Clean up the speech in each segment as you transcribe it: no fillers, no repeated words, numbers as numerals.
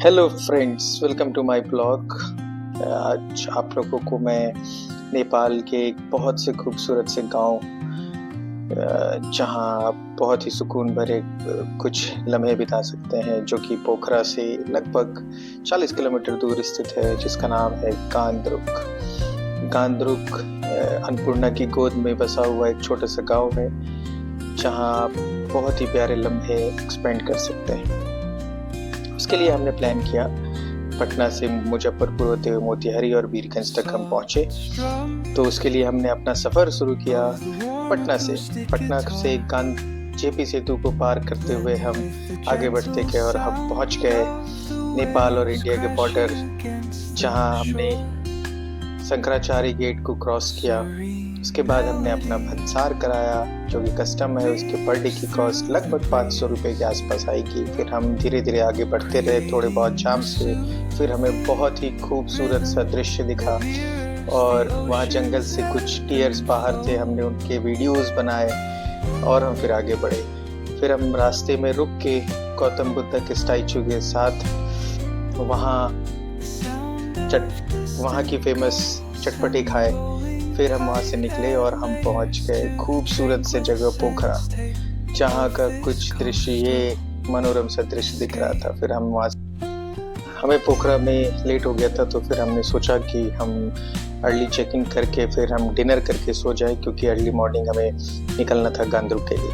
Hello friends, welcome to my blog. आज आप लोगों को मैं नेपाल के एक बहुत से खूबसूरत से गांव जहां आप बहुत ही सुकून भरे कुछ लम्हे बिता सकते हैं, जो कि पोखरा से लगभग 40 किलोमीटर दूर स्थित है, जिसका नाम है गांद्रुक। गांद्रुक अन्नपूर्णा की गोद में बसा हुआ एक छोटा सा गांव है, जहां आप बहुत ही प्यारे लम्हे एक्सपेंड कर सकते हैं। उसके लिए हमने प्लान किया, पटना से मुजफ्फरपुर होते हुए मोतिहारी और वीरगंज तक हम पहुंचे। तो उसके लिए हमने अपना सफ़र शुरू किया पटना से जेपी सेतु को पार करते हुए हम आगे बढ़ते गए और हम पहुंच गए नेपाल और इंडिया के बॉर्डर, जहां हमने शंकराचार्य गेट को क्रॉस किया। उसके बाद हमने अपना भंसार कराया, जो कि कस्टम है। उसके पर डे की कॉस्ट लगभग 500 रुपये के आसपास आएगी। फिर हम धीरे धीरे आगे बढ़ते रहे, थोड़े बहुत जाम से। फिर हमें बहुत ही खूबसूरत सा दृश्य दिखा और वहाँ जंगल से कुछ डियर्स बाहर थे, हमने उनके वीडियोस बनाए और हम फिर आगे बढ़े। फिर हम रास्ते में रुक के गौतम बुद्ध के स्टैचू के साथ वहाँ की फेमस चटपटी खाए। फिर हम वहाँ से निकले और हम पहुँच गए खूबसूरत से जगह पोखरा, जहाँ का कुछ दृश्य ये मनोरम सा दृश्य दिख रहा था। फिर हमें पोखरा में लेट हो गया था, तो फिर हमने सोचा कि हम अर्ली चेक इन करके फिर हम डिनर करके सो जाए, क्योंकि अर्ली मॉर्निंग हमें निकलना था गांद्रुक के लिए।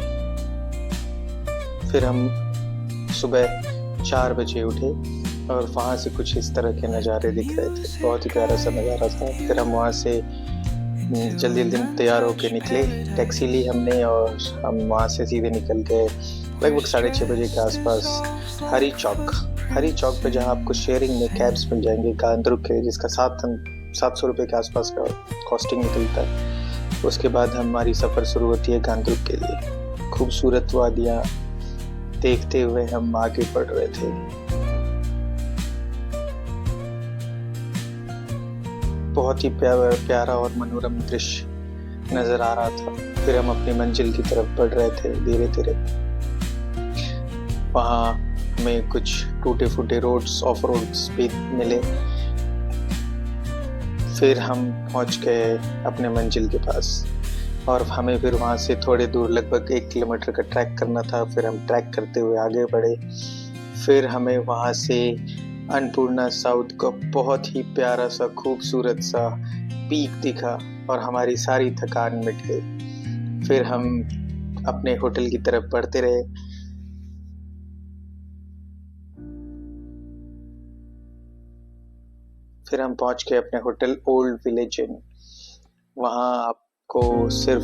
फिर हम सुबह 4 बजे उठे और वहाँ से कुछ इस तरह के नज़ारे दिख रहे थे, बहुत ही प्यारा सा नज़ारा था। फिर हम वहाँ से जल्दी तैयार होके निकले, टैक्सी ली हमने और हम वहाँ से सीधे निकल गए लगभग 6:30 बजे के आसपास हरी चौक पे, जहाँ आपको शेयरिंग में कैब्स मिल जाएंगे गांद्रुक के, जिसका 700 रुपये के आसपास का कॉस्टिंग निकलता है। उसके बाद हमारी सफ़र शुरू होती है गांद्रुक के लिए। खूबसूरत वादियाँ देखते हुए हम आगे बढ़ रहे थे। बहुत ही प्यारा और मनोरम दृश्य नजर आ रहा था। फिर हम अपनी मंजिल की तरफ बढ़ रहे थे धीरे धीरे। वहाँ में कुछ टूटे फूटे ऑफ रोड्स भी मिले। फिर हम पहुँच गए अपने मंजिल के पास और हमें फिर वहाँ से थोड़े दूर लगभग 1 किलोमीटर का ट्रैक करना था। फिर हम ट्रैक करते हुए आगे बढ़े। फिर हमें वहाँ से अन्नपूर्णा साउथ का बहुत ही प्यारा सा खूबसूरत सा पीक दिखा और हमारी सारी थकान मिट गई। फिर हम अपने होटल की तरफ बढ़ते रहे। फिर हम पहुंच गए अपने होटल ओल्ड विलेज इन। वहाँ आपको सिर्फ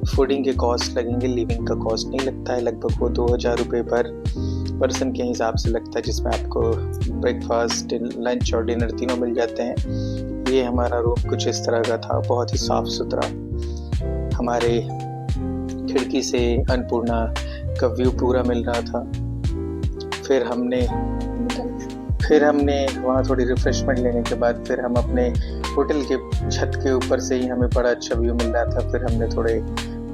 फूडिंग के कॉस्ट लगेंगे, लिविंग का कॉस्ट नहीं लगता है। लगभग वो 2000 रुपये पर पर्सन के हिसाब से लगता है, जिसमें आपको ब्रेकफास्ट, लंच और डिनर तीनों मिल जाते हैं। ये हमारा रूम कुछ इस तरह का था, बहुत ही साफ सुथरा। हमारे खिड़की से अन्नपूर्णा का व्यू पूरा मिल रहा था। फिर हमने वहाँ थोड़ी रिफ्रेशमेंट लेने के बाद फिर हम अपने होटल के छत के ऊपर से ही हमें बड़ा अच्छा व्यू मिल रहा था। फिर हमने थोड़े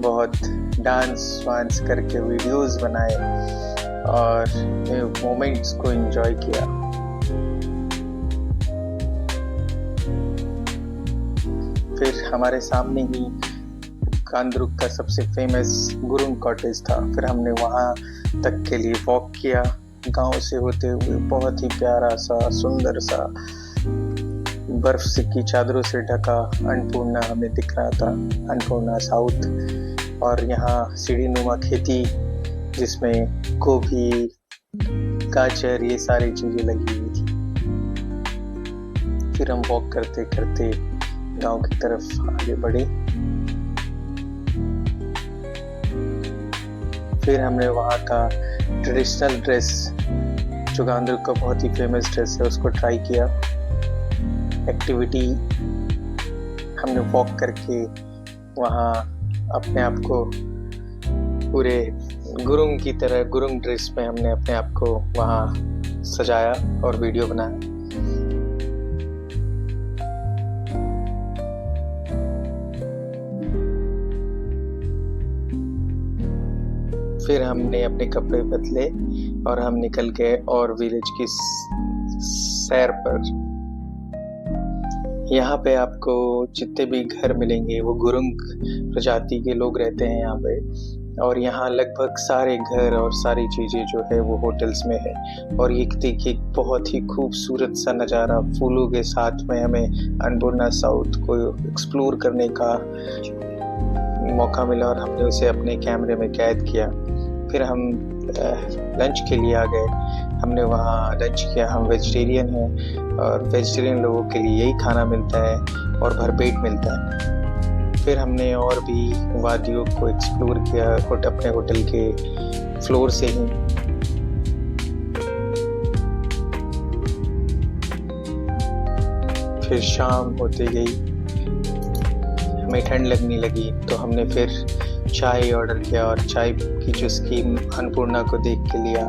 बहुत डांस वांस करके वीडियोस बनाए और मोमेंट्स को एंजॉय किया। फिर हमारे सामने ही गांद्रुक का सबसे फेमस गुरुंग कॉटेज था। फिर हमने वहाँ तक के लिए वॉक किया गांव से होते हुए। बहुत ही प्यारा सा सुंदर सा बर्फ की चादरों से ढका अन्नपूर्णा हमें दिख रहा था, अन्नपूर्णा साउथ। और यहाँ सीढ़ीनुमा खेती, जिसमें गोभी, गाजर, ये सारी चीजें लगी हुई थी। फिर हम वॉक करते करते गांव की तरफ आगे बढ़े। फिर हमने वहाँ का ट्रेडिशनल ड्रेस, जो गांद्रुक का बहुत ही फेमस ड्रेस है, उसको ट्राई किया। एक्टिविटी हमने वॉक करके वहाँ अपने आप को पूरे गुरुंग की तरह, गुरुंग ड्रेस में हमने अपने आप को वहाँ सजाया और वीडियो बनाया। फिर हमने अपने कपड़े बदले और हम निकल गए और विलेज की सैर पर। यहाँ पे आपको जितने भी घर मिलेंगे वो गुरुंग प्रजाति के लोग रहते हैं यहाँ पे, और यहाँ लगभग सारे घर और सारी चीजें जो है वो होटल्स में है। और ये देखिए बहुत ही खूबसूरत सा नज़ारा फूलों के साथ में हमें अन्नपूर्णा साउथ को एक्सप्लोर करने का मौका मिला और हमने उसे अपने कैमरे में कैद किया। फिर हम लंच के लिए आ गए। हमने वहाँ लंच किया। हम वेजिटेरियन हैं और वेजिटेरियन लोगों के लिए यही खाना मिलता है और भरपेट मिलता है। फिर हमने और भी वादियों को एक्सप्लोर किया अपने होटल के फ्लोर से ही। फिर शाम होते गई, हमें ठंड लगने लगी तो हमने फिर चाय ऑर्डर किया और चाय की जो स्कीम अन्नपूर्णा को देख के लिया।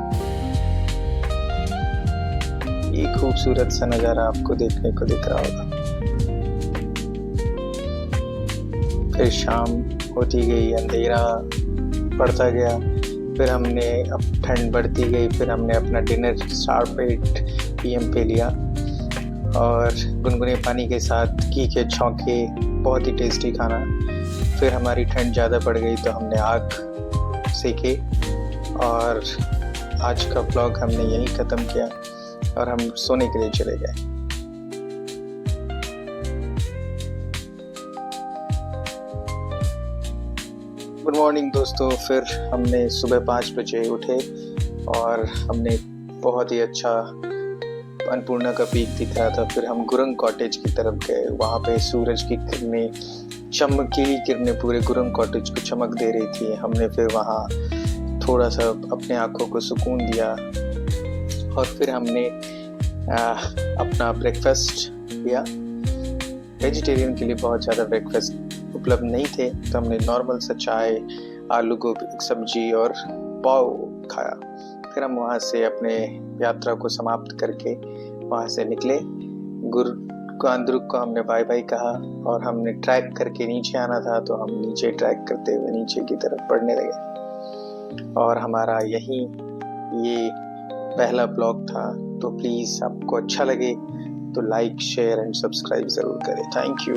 ये खूबसूरत सा नज़ारा आपको देखने को दिख रहा होगा। फिर शाम होती गई, अंधेरा पड़ता गया। फिर हमने अब ठंड बढ़ती गई। फिर हमने अपना डिनर 8 PM पे लिया और गुनगुने पानी के साथ घी के छौंके, बहुत ही टेस्टी खाना। फिर हमारी ठंड ज़्यादा बढ़ गई तो हमने आग सेके और आज का ब्लॉग हमने यहीं ख़त्म किया और हम सोने के लिए चले गए। गुड मॉर्निंग दोस्तों। फिर हमने सुबह 5 बजे उठे और हमने बहुत ही अच्छा अन्नपूर्णा का पीक दिख रहा था। फिर हम गुरुंग कॉटेज की तरफ गए। वहाँ पे सूरज की किरणें, चमकीली किरणें पूरे गुरुंग कॉटेज को चमक दे रही थी। हमने फिर वहाँ थोड़ा सा अपने आँखों को सुकून दिया और फिर हमने अपना ब्रेकफास्ट किया। वेजिटेरियन के लिए बहुत ज़्यादा ब्रेकफास्ट उपलब्ध नहीं थे तो हमने नॉर्मल सा चाय, आलू गोभी की सब्जी और पाव खाया। फिर हम वहाँ से अपने यात्रा को समाप्त करके वहाँ से निकले। गांद्रुक को हमने बाय बाय कहा और हमने ट्रैक करके नीचे आना था तो हम नीचे ट्रैक करते हुए नीचे की तरफ बढ़ने लगे। और हमारा यही ये पहला ब्लॉग था। तो प्लीज़ आपको अच्छा लगे तो लाइक, शेयर एंड सब्सक्राइब ज़रूर करें। Thank you.